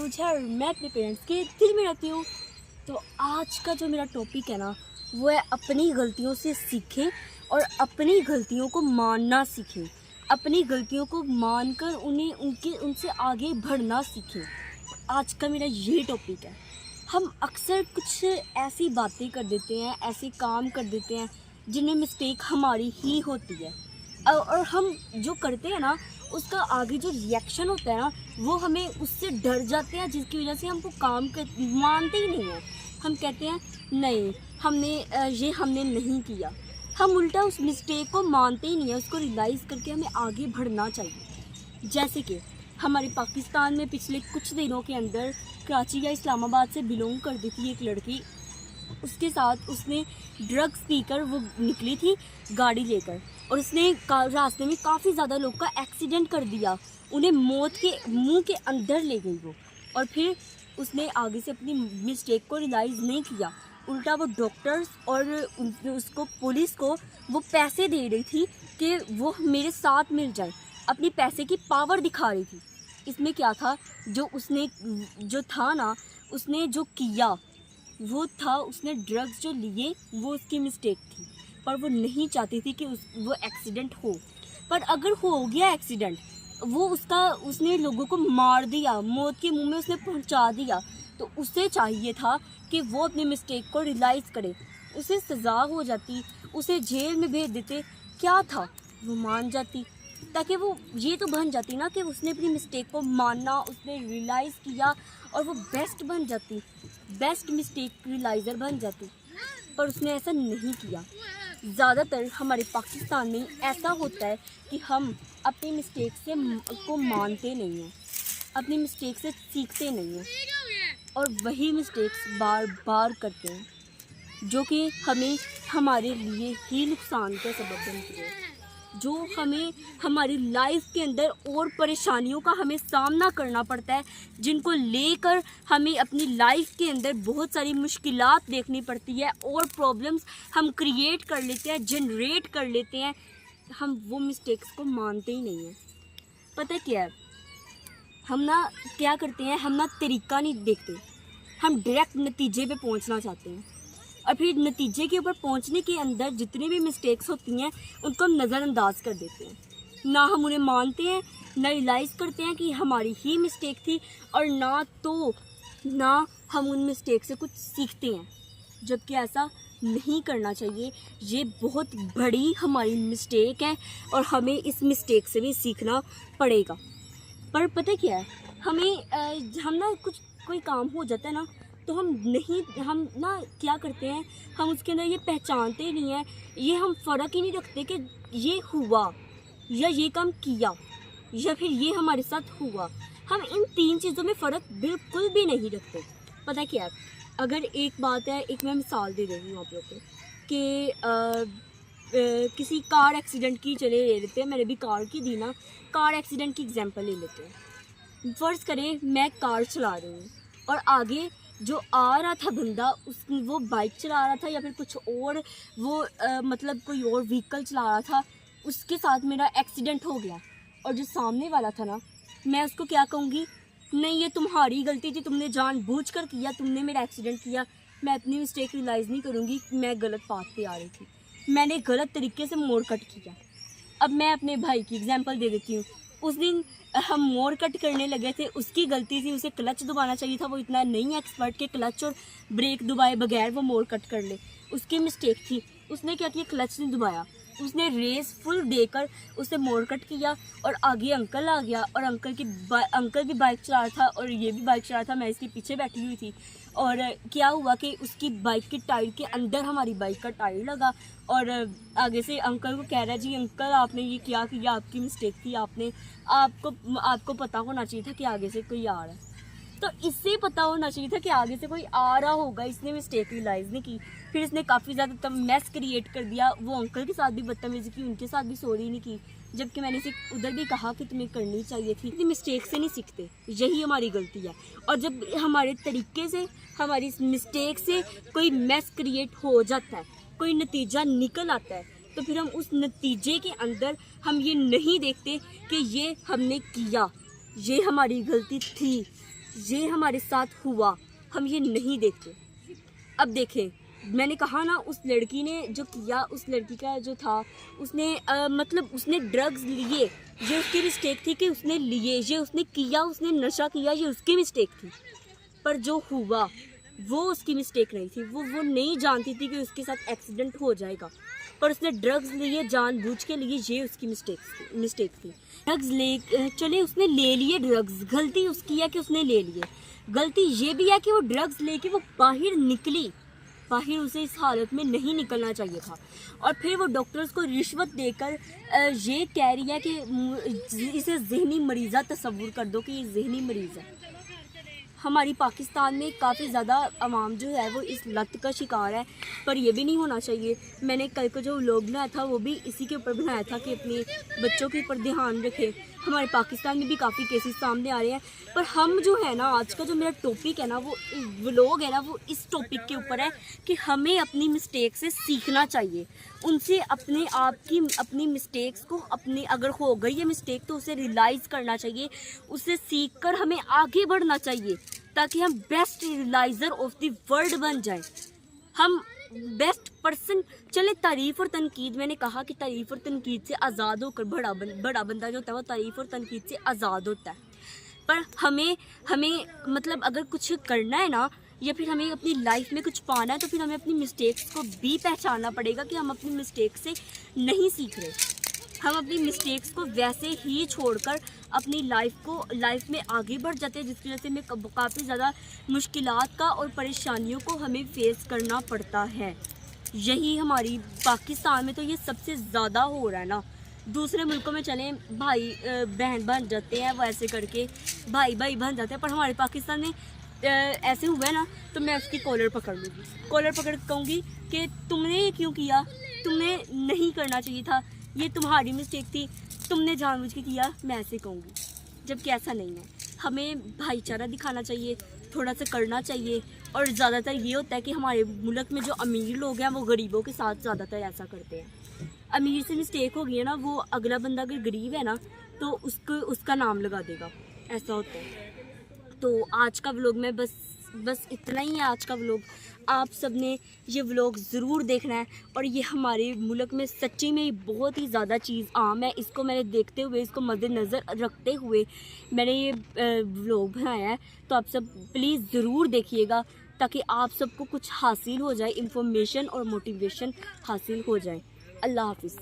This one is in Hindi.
अनुज है और मैं अपने पेरेंट्स के दिल में रहती हूँ। तो आज का जो मेरा टॉपिक है ना, वो है अपनी गलतियों से सीखें और अपनी गलतियों को मानना सीखें। अपनी गलतियों को मानकर उनसे आगे बढ़ना सीखें। आज का मेरा ये टॉपिक है। हम अक्सर कुछ ऐसी बातें कर देते हैं, ऐसे काम कर देते हैं जिनमें मिस्टेक हमारी ही होती है और हम जो करते हैं ना, उसका आगे जो रिएक्शन होता है ना, वो हमें उससे डर जाते हैं, जिसकी वजह से हम वो काम मानते ही नहीं हैं। हम कहते हैं नहीं, हमने नहीं किया। हम उल्टा उस मिस्टेक को मानते ही नहीं है, उसको रियलाइज़ करके हमें आगे बढ़ना चाहिए। जैसे कि हमारे पाकिस्तान में पिछले कुछ दिनों के अंदर कराची या इस्लामाबाद से बिलोंग करती थी एक लड़की। उसके साथ उसने ड्रग्स पीकर वो निकली थी गाड़ी लेकर, और उसने रास्ते में काफ़ी ज़्यादा लोग का एक्सीडेंट कर दिया। उन्हें मौत के मुंह के अंदर ले गई वो। और फिर उसने आगे से अपनी मिस्टेक को रियलाइज़ नहीं किया, उल्टा वो डॉक्टर्स और उसको पुलिस को वो पैसे दे रही थी कि वो मेरे साथ मिल जाए। अपनी पैसे की पावर दिखा रही थी। इसमें क्या था, उसने जो किया वो था, उसने ड्रग्स जो लिए वो उसकी मिस्टेक थी, पर वो नहीं चाहती थी कि वो एक्सीडेंट हो। पर अगर हो गया एक्सीडेंट, उसने लोगों को मार दिया, मौत के मुंह में उसने पहुंचा दिया, तो उसे चाहिए था कि वो अपनी मिस्टेक को रियलाइज़ करे। उसे सज़ा हो जाती, उसे जेल में भेज देते, क्या था, वो मान जाती, ताकि वो ये तो बन जाती ना कि उसने अपनी मिस्टेक को माना, उसने रियलाइज़ किया और वो बेस्ट बन जाती, बेस्ट मिस्टेक रियलाइज़र बन जाती। पर उसने ऐसा नहीं किया। ज़्यादातर हमारे पाकिस्तान में ऐसा होता है कि हम अपनी मिस्टेक को मानते नहीं हैं, अपनी मिस्टेक से सीखते नहीं हैं और वही मिस्टेक्स बार बार करते हैं, जो कि हमें हमारे लिए ही नुकसान का सबब बनती है, जो हमें हमारी लाइफ के अंदर और परेशानियों का हमें सामना करना पड़ता है, जिनको लेकर हमें अपनी लाइफ के अंदर बहुत सारी मुश्किलात देखनी पड़ती है और प्रॉब्लम्स हम क्रिएट कर लेते हैं, जनरेट कर लेते हैं। हम वो मिस्टेक्स को मानते ही नहीं हैं। पता क्या है, हम ना क्या करते हैं, हम ना तरीका नहीं देखते, हम डायरेक्ट नतीजे पे पहुंचना चाहते हैं और फिर नतीजे के ऊपर पहुंचने के अंदर जितनी भी मिस्टेक्स होती हैं उनको हम नज़रअंदाज कर देते हैं। ना हम उन्हें मानते हैं, ना रियलाइज़ करते हैं कि हमारी ही मिस्टेक थी, और ना हम उन मिस्टेक से कुछ सीखते हैं, जबकि ऐसा नहीं करना चाहिए। ये बहुत बड़ी हमारी मिस्टेक है और हमें इस मिस्टेक से भी सीखना पड़ेगा। पर पता क्या है, हम ना कोई काम हो जाता है ना, तो हम ना क्या करते हैं, हम उसके अंदर ये पहचानते नहीं हैं, ये हम फ़र्क ही नहीं रखते कि ये हुआ या ये काम किया या फिर ये हमारे साथ हुआ। हम इन तीन चीज़ों में फ़र्क बिल्कुल भी नहीं रखते। पता क्या है, अगर एक बात है, एक मैं मिसाल दे रही हूँ आप लोग को कि किसी कार एक्सीडेंट की ले लेते हैं। मैंने भी कार की दी ना, कार एक्सीडेंट की एग्जांपल ले लेते हैं। फ़र्ज़ करें मैं कार चला रही हूँ और आगे जो आ रहा था बंदा, वो बाइक चला रहा था या फिर कुछ और, मतलब कोई और व्हीकल चला रहा था, उसके साथ मेरा एक्सीडेंट हो गया। और जो सामने वाला था ना, मैं उसको क्या कहूँगी, नहीं ये तुम्हारी गलती थी, तुमने जानबूझकर किया, तुमने मेरा एक्सीडेंट किया। मैं अपनी मिस्टेक रियलाइज़ नहीं करूँगी, मैं गलत पाथ पे आ रही थी, मैंने गलत तरीके से मोड़ कट किया। अब मैं अपने भाई की एग्जांपल दे देती हूँ। उस दिन हम मोड़ कट करने लगे थे, उसकी गलती थी, उसे क्लच दबाना चाहिए था, वो इतना नहीं एक्सपर्ट के क्लच और ब्रेक दबाए बगैर वो मोड़ कट कर ले, उसकी मिस्टेक थी। उसने क्या किया, क्लच नहीं दबाया, उसने रेस फुल देकर उसे मोड़ कट किया और आगे अंकल आ गया और अंकल भी बाइक चला रहा था और ये भी बाइक चला रहा था, मैं इसके पीछे बैठी हुई थी। और क्या हुआ कि उसकी बाइक के टायर के अंदर हमारी बाइक का टायर लगा और आगे से अंकल को कह रहा है, जी अंकल आपने ये क्या किया, आपकी मिस्टेक थी, आपको पता होना चाहिए था कि आगे से कोई आ रहा है। तो इससे पता होना चाहिए था कि आगे से कोई आ रहा होगा, इसने मिस्टेक रियलाइज़ नहीं की, फिर इसने काफ़ी ज़्यादा मैस क्रिएट कर दिया। वो अंकल के साथ भी बदतमीज़ी की, उनके साथ भी सॉरी नहीं की, जबकि मैंने इसे उधर भी कहा कि तुम्हें करनी चाहिए थी। इतनी मिस्टेक से नहीं सीखते, यही हमारी गलती है। और जब हमारे तरीके से, हमारी मिस्टेक से कोई मैस क्रिएट हो जाता है, कोई नतीजा निकल आता है, तो फिर हम उस नतीजे के अंदर हम ये नहीं देखते कि ये हमने किया, ये हमारी गलती थी, ये हमारे साथ हुआ, हम ये नहीं देखते। अब देखें, मैंने कहा ना, उस लड़की ने जो किया, उस लड़की का जो था, उसने मतलब उसने ड्रग्स लिए, ये उसकी मिस्टेक थी कि उसने लिए, ये उसने किया, उसने नशा किया, ये उसकी मिस्टेक थी। पर जो हुआ वो उसकी मिस्टेक नहीं थी। वो नहीं जानती थी कि उसके साथ एक्सीडेंट हो जाएगा, पर उसने ड्रग्स लिए, जानबूझ के लिए, ये उसकी मिस्टेक थी। ड्रग्स ले चले, उसने ले लिए ड्रग्स, गलती उसकी है कि उसने ले लिए। गलती ये भी है कि वो ड्रग्स लेके वो बाहर निकली, बाहर उसे इस हालत में नहीं निकलना चाहिए था। और फिर वो डॉक्टर्स को रिश्वत देकर ये कह रही है कि इसे जहनी मरीज़ा तस्वुर कर दो कि ये जहनी मरीज़ है। हमारी पाकिस्तान में काफ़ी ज़्यादा आवाम जो है वो इस लत का शिकार है, पर ये भी नहीं होना चाहिए। मैंने कल को जो व्लॉग बनाया था वो भी इसी के ऊपर बनाया था कि अपने बच्चों के ऊपर ध्यान रखें। हमारे पाकिस्तान में भी काफ़ी केसेस सामने आ रहे हैं, पर हम जो है ना, आज का जो मेरा टॉपिक है ना, वो व्लॉग है ना, वो इस टॉपिक के ऊपर है कि हमें अपनी मिस्टेक से सीखना चाहिए, उनसे अपने आप की अपनी मिस्टेक्स को, अपनी अगर हो गई है मिस्टेक तो उसे रियलाइज़ करना चाहिए, उससे सीख कर हमें आगे बढ़ना चाहिए, ताकि हम बेस्ट रियलाइज़र ऑफ द वर्ल्ड बन जाएं, हम बेस्ट पर्सन। चले, तारीफ़ और तनकीद, मैंने कहा कि तारीफ़ और तनकीद से आज़ाद होकर बड़ा बंदा जो होता है वो तारीफ़ और तनकीद से आज़ाद होता है। पर हमें मतलब अगर कुछ करना है ना, या फिर हमें अपनी लाइफ में कुछ पाना है, तो फिर हमें अपनी मिस्टेक्स को भी पहचानना पड़ेगा कि हम अपनी मिस्टेक से नहीं सीख रहे। हम अपनी मिस्टेक्स को वैसे ही छोड़कर अपनी लाइफ में आगे बढ़ जाते हैं, जिसकी वजह से हमें काफ़ी ज़्यादा मुश्किलात का और परेशानियों को हमें फेस करना पड़ता है। यही हमारी पाकिस्तान में तो ये सबसे ज़्यादा हो रहा है ना। दूसरे मुल्कों में चलें, भाई बहन बन जाते हैं, वो ऐसे करके भाई बन जाते हैं, पर हमारे पाकिस्तान में ऐसे हुआ है ना, तो मैं उसकी कॉलर पकड़ लूँगी, कॉलर पकड़ कहूँगी कि तुमने ये क्यों किया, तुमने नहीं करना चाहिए था, ये तुम्हारी मिस्टेक थी, तुमने जानबूझ के किया, मैं ऐसे कहूँगी। जबकि ऐसा नहीं है, हमें भाईचारा दिखाना चाहिए, थोड़ा सा करना चाहिए। और ज़्यादातर ये होता है कि हमारे मुल्क में जो अमीर लोग हैं वो गरीबों के साथ ज़्यादातर ऐसा करते हैं। अमीर से मिस्टेक हो गई है ना, वो अगला बंदा अगर गरीब है ना तो उसका नाम लगा देगा, ऐसा होता है। तो आज का व्लॉग में बस इतना ही है। आज का व्लॉग आप सब ने ये व्लॉग ज़रूर देखना है। और ये हमारे मुल्क में सच्ची में बहुत ही ज़्यादा चीज़ आम है। इसको मैंने देखते हुए, इसको मद्देनज़र रखते हुए मैंने ये व्लॉग बनाया है। तो आप सब प्लीज़ ज़रूर देखिएगा, ताकि आप सबको कुछ हासिल हो जाए, इंफॉर्मेशन और मोटिवेशन हासिल हो जाए। अल्लाह हाफिज़।